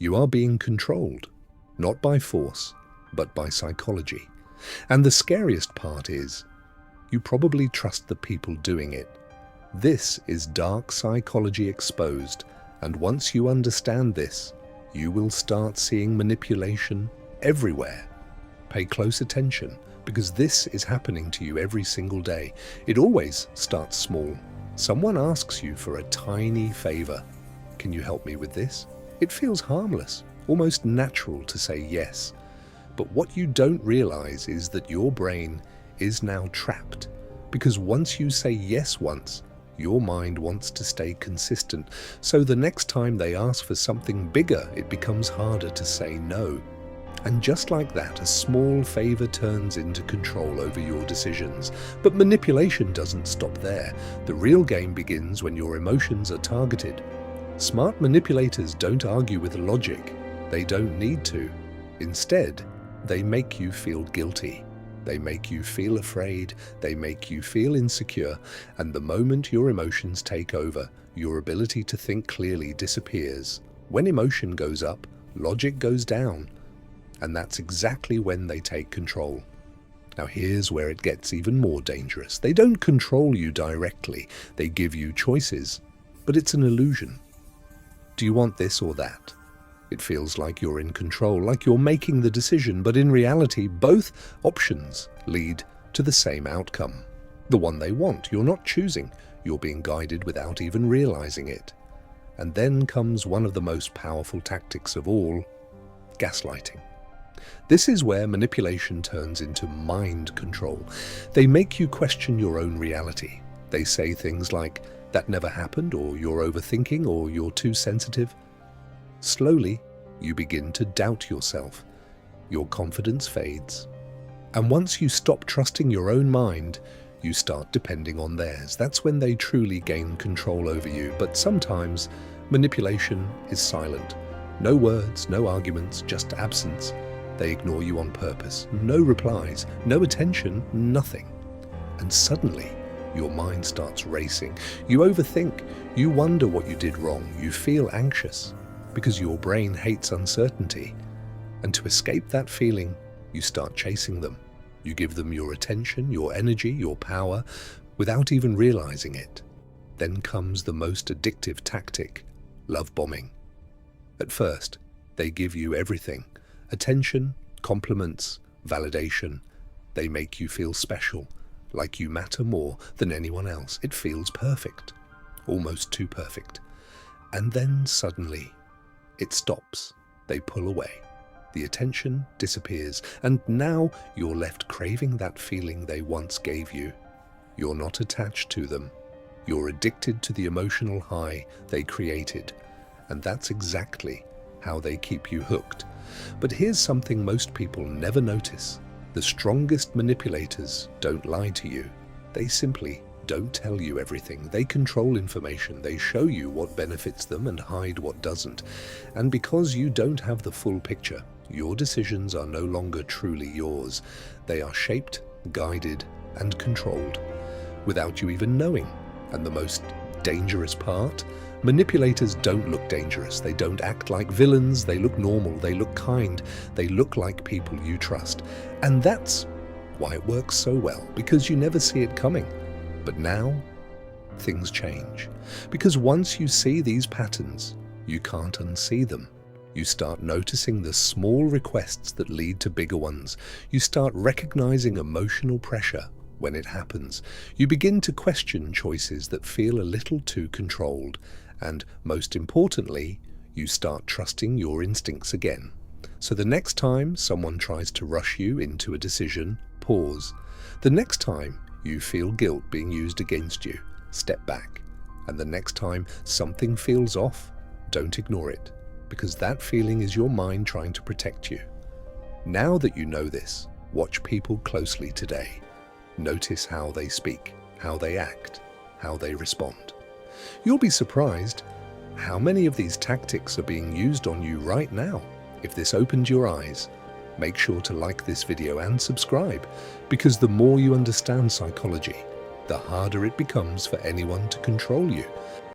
You are being controlled, not by force, but by psychology. And the scariest part is, you probably trust the people doing it. This is dark psychology exposed, and once you understand this, you will start seeing manipulation everywhere. Pay close attention, because this is happening to you every single day. It always starts small. Someone asks you for a tiny favor. Can you help me with this? It feels harmless, almost natural to say yes. But what you don't realize is that your brain is now trapped, because once you say yes once, your mind wants to stay consistent. So the next time they ask for something bigger, it becomes harder to say no. And just like that, a small favor turns into control over your decisions. But manipulation doesn't stop there. The real game begins when your emotions are targeted. Smart manipulators don't argue with logic. They don't need to. Instead, they make you feel guilty. They make you feel afraid. They make you feel insecure. And the moment your emotions take over, your ability to think clearly disappears. When emotion goes up, logic goes down. And that's exactly when they take control. Now here's where it gets even more dangerous. They don't control you directly. They give you choices. But it's an illusion. Do you want this or that? It feels like you're in control, like you're making the decision, but in reality, both options lead to the same outcome. The one they want. You're not choosing. You're being guided without even realizing it. And then comes one of the most powerful tactics of all, gaslighting. This is where manipulation turns into mind control. They make you question your own reality. They say things like, "That never happened," or "You're overthinking," or "You're too sensitive." Slowly, you begin to doubt yourself. Your confidence fades. And once you stop trusting your own mind, you start depending on theirs. That's when they truly gain control over you. But sometimes, manipulation is silent. No words, no arguments, just absence. They ignore you on purpose. No replies, no attention, nothing. And suddenly, your mind starts racing. You overthink. You wonder what you did wrong. You feel anxious, because your brain hates uncertainty. And to escape that feeling, you start chasing them. You give them your attention, your energy, your power, without even realizing it. Then comes the most addictive tactic, love bombing. At first, they give you everything: attention, compliments, validation. They make you feel special, like you matter more than anyone else. It feels perfect, almost too perfect. And then suddenly, it stops. They pull away. The attention disappears, and now you're left craving that feeling they once gave you. You're not attached to them. You're addicted to the emotional high they created, and that's exactly how they keep you hooked. But here's something most people never notice. The strongest manipulators don't lie to you. They simply don't tell you everything. They control information. They show you what benefits them and hide what doesn't. And because you don't have the full picture, your decisions are no longer truly yours. They are shaped, guided, and controlled without you even knowing. And the most dangerous part? Manipulators don't look dangerous. They don't act like villains. They look normal. They look kind. They look like people you trust. And that's why it works so well, because you never see it coming. But now, things change. Because once you see these patterns, you can't unsee them. You start noticing the small requests that lead to bigger ones. You start recognizing emotional pressure when it happens. You begin to question choices that feel a little too controlled. And most importantly, you start trusting your instincts again. So the next time someone tries to rush you into a decision, pause. The next time you feel guilt being used against you, step back. And the next time something feels off, don't ignore it, because that feeling is your mind trying to protect you. Now that you know this, watch people closely today. Notice how they speak, how they act, how they respond. You'll be surprised how many of these tactics are being used on you right now. If this opened your eyes, make sure to like this video and subscribe, because the more you understand psychology, the harder it becomes for anyone to control you.